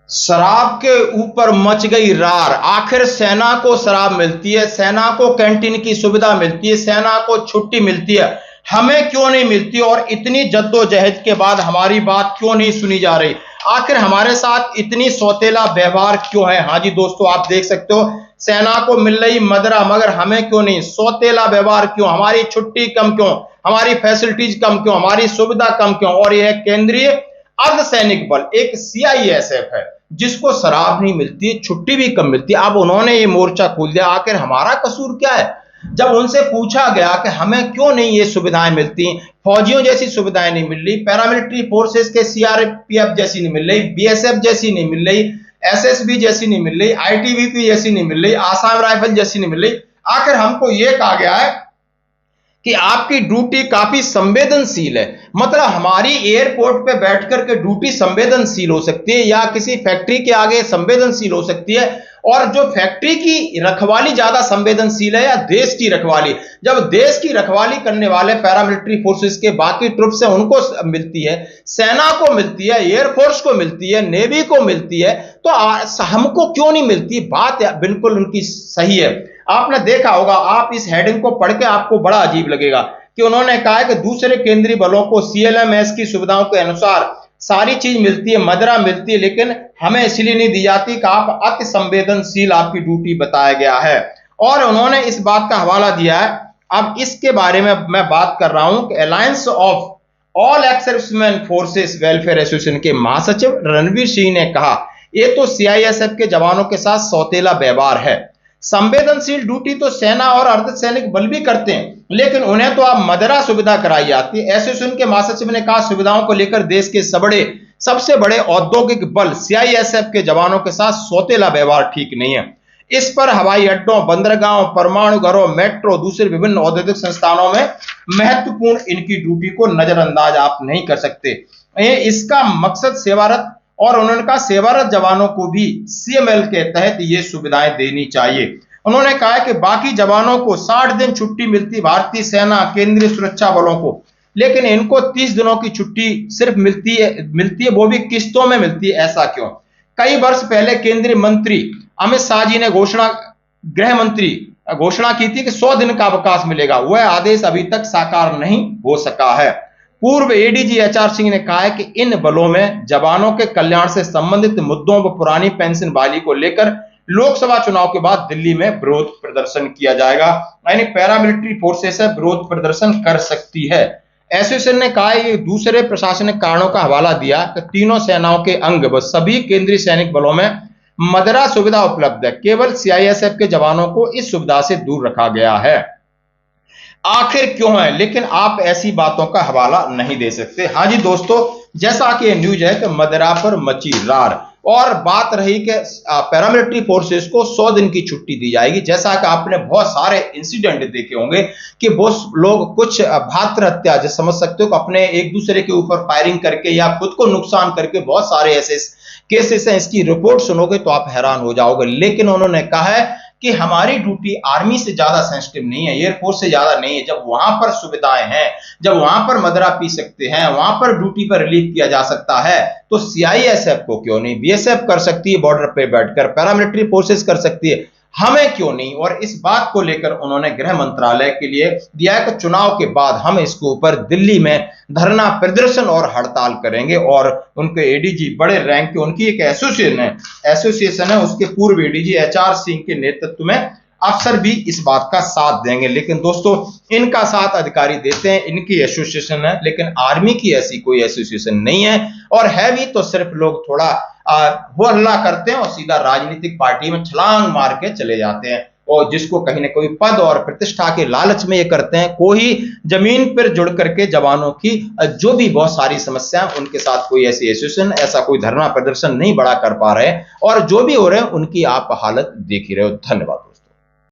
शराब के ऊपर मच गई रार। आखिर सेना को शराब मिलती है, सेना को कैंटीन की सुविधा मिलती है, सेना को छुट्टी मिलती है, हमें क्यों नहीं मिलती? और इतनी जद्दोजहद के बाद हमारी बात क्यों नहीं सुनी जा रही? आखिर हमारे साथ इतनी सौतेला व्यवहार क्यों है? हाँ जी दोस्तों, आप देख सकते हो सेना को मिल रही मदरा, मगर हमें क्यों नहीं? सौतेला व्यवहार क्यों? हमारी छुट्टी कम क्यों? हमारी फैसिलिटीज कम क्यों? हमारी सुविधा कम क्यों? और यह केंद्रीय अर्धसैनिक बल एक सीआईएसएफ है जिसको शराब नहीं मिलती, छुट्टी भी कम मिलती है। अब उन्होंने ये मोर्चा खोल दिया। आखिर हमारा कसूर क्या है? जब उनसे पूछा गया कि हमें क्यों नहीं ये सुविधाएं मिलती, फौजियों जैसी सुविधाएं नहीं मिल रही, पैरामिलिट्री फोर्सेस के सीआरपीएफ जैसी नहीं मिल रही, बीएसएफ जैसी नहीं मिल रही, एसएसबी जैसी नहीं मिल रही, आईटीबीपी जैसी नहीं मिल रही, आसाम राइफल जैसी नहीं मिल रही, आखिर हमको ये कहा गया है कि आपकी ड्यूटी काफी संवेदनशील है। मतलब हमारी एयरपोर्ट पे बैठ करके ड्यूटी संवेदनशील हो सकती है या किसी फैक्ट्री के आगे संवेदनशील हो सकती है, और जो फैक्ट्री की रखवाली ज्यादा संवेदनशील है या देश की रखवाली? जब देश की रखवाली करने वाले पैरामिलिट्री फोर्सेस के बाकी ट्रुप्स हैं उनको मिलती है, सेना को मिलती है, एयरफोर्स को मिलती है, नेवी को मिलती है, तो हमको क्यों नहीं मिलती? बात बिल्कुल उनकी सही है। आपने देखा होगा, आप इस हेडिंग को पढ़ के आपको बड़ा अजीब लगेगा कि उन्होंने कहा है कि दूसरे केंद्रीय बलों को सीएलएमएस की सुविधाओं के अनुसार सारी चीज मिलती है, मदरा मिलती है, लेकिन हमें इसलिए नहीं दी जाती कि आप अति संवेदनशील आपकी ड्यूटी बताया गया है। और उन्होंने इस बात का हवाला दिया है। अब इसके बारे में मैं बात कर रहा हूं कि alliance of all ex serviceman forces welfare association के महासचिव रणवीर सिंह ने कहा, यह तो सीआईएसएफ के जवानों के साथ सौतेला व्यवहार है। संवेदनशील ड्यूटी तो सेना और अर्धसैनिक बल भी करते हैं, लेकिन उन्हें तो आप मदरा सुविधा कराई जाती है। एसोसिएशन के महासचिव ने कहा, सुविधाओं को लेकर देश के सबसे बड़े औद्योगिक बल सीआईएसएफ के जवानों के साथ सौतेला व्यवहार ठीक नहीं है। इस पर हवाई अड्डों, बंदरगाहों, परमाणु घरों, मेट्रो, दूसरे विभिन्न औद्योगिक संस्थानों में महत्वपूर्ण इनकी ड्यूटी को नजरअंदाज आप नहीं कर सकते। इसका मकसद सेवारत, और उन्होंने कहा सेवारत जवानों को भी सीएमएल के तहत ये सुविधाएं देनी चाहिए। उन्होंने कहा कि बाकी जवानों को 60 दिन छुट्टी मिलती, भारतीय सेना, केंद्रीय सुरक्षा बलों को, लेकिन इनको 30 दिनों की छुट्टी सिर्फ मिलती है, वो भी किस्तों में मिलती है। ऐसा क्यों? कई वर्ष पहले केंद्रीय मंत्री अमित शाह जी ने गृह मंत्री घोषणा की थी कि 100 दिन का अवकाश मिलेगा। वह आदेश अभी तक साकार नहीं हो सका है। पूर्व एडीजी एचआर सिंह ने कहा है कि इन बलों में जवानों के कल्याण से संबंधित मुद्दों व पुरानी पेंशन बहाली को लेकर लोकसभा चुनाव के बाद दिल्ली में विरोध प्रदर्शन किया जाएगा। यानी पैरामिलिट्री फोर्सेस विरोध प्रदर्शन कर सकती है। एसोसिएशन ने कहा है, दूसरे प्रशासनिक कारणों का हवाला दिया कि तीनों सेनाओं के अंग व सभी केंद्रीय सैनिक बलों में मदरा सुविधा उपलब्ध है, केवल सीआईएसएफ के जवानों को इस सुविधा से दूर रखा गया है। आखिर क्यों है? लेकिन आप ऐसी बातों का हवाला नहीं दे सकते। हाँ जी दोस्तों, जैसा कि न्यूज है कि मदरा पर मची रार, और बात रही कि पैरामिलिट्री फोर्सेस को 100 दिन की छुट्टी दी जाएगी। जैसा कि आपने बहुत सारे इंसिडेंट देखे होंगे कि बहुत लोग कुछ भातृ हत्या जो समझ सकते हो, अपने एक दूसरे के ऊपर फायरिंग करके या खुद को नुकसान करके, बहुत सारे ऐसे केसेस हैं। इसकी रिपोर्ट सुनोगे तो आप हैरान हो जाओगे। लेकिन उन्होंने कहा है कि हमारी ड्यूटी आर्मी से ज्यादा सेंसिटिव नहीं है, एयरफोर्स से ज्यादा नहीं है। जब वहां पर सुविधाएं हैं, जब वहां पर मदरा पी सकते हैं, वहां पर ड्यूटी पर रिलीफ किया जा सकता है, तो सीआईएसएफ को क्यों नहीं? बीएसएफ कर सकती है बॉर्डर पे बैठकर, पैरामिलिट्री फोर्सेस कर सकती है, हमें क्यों नहीं? और इस बात को लेकर उन्होंने गृह मंत्रालय के लिए दिया कि चुनाव के बाद हम इसके ऊपर दिल्ली में धरना प्रदर्शन और हड़ताल करेंगे। और उनके एडीजी बड़े रैंक के, उनकी एक एसोसिएशन है, उसके पूर्व एडीजी एचआर सिंह के नेतृत्व में अफसर भी इस बात का साथ देंगे। लेकिन दोस्तों, इनका साथ अधिकारी देते हैं, इनकी एसोसिएशन है, लेकिन आर्मी की ऐसी कोई एसोसिएशन नहीं है। और है भी तो सिर्फ लोग थोड़ा हो हल्ला करते हैं और सीधा राजनीतिक पार्टी में छलांग मार के चले जाते हैं, और जिसको कहीं ना कोई पद और प्रतिष्ठा के लालच में ये करते हैं। कोई जमीन पर जुड़ करके जवानों की जो भी बहुत सारी समस्या, उनके साथ कोई ऐसी एसोसिएशन, ऐसा कोई धरना प्रदर्शन नहीं बड़ा कर पा रहे, और जो भी हो रहे हैं उनकी आप हालत देख ही रहे हो। धन्यवाद।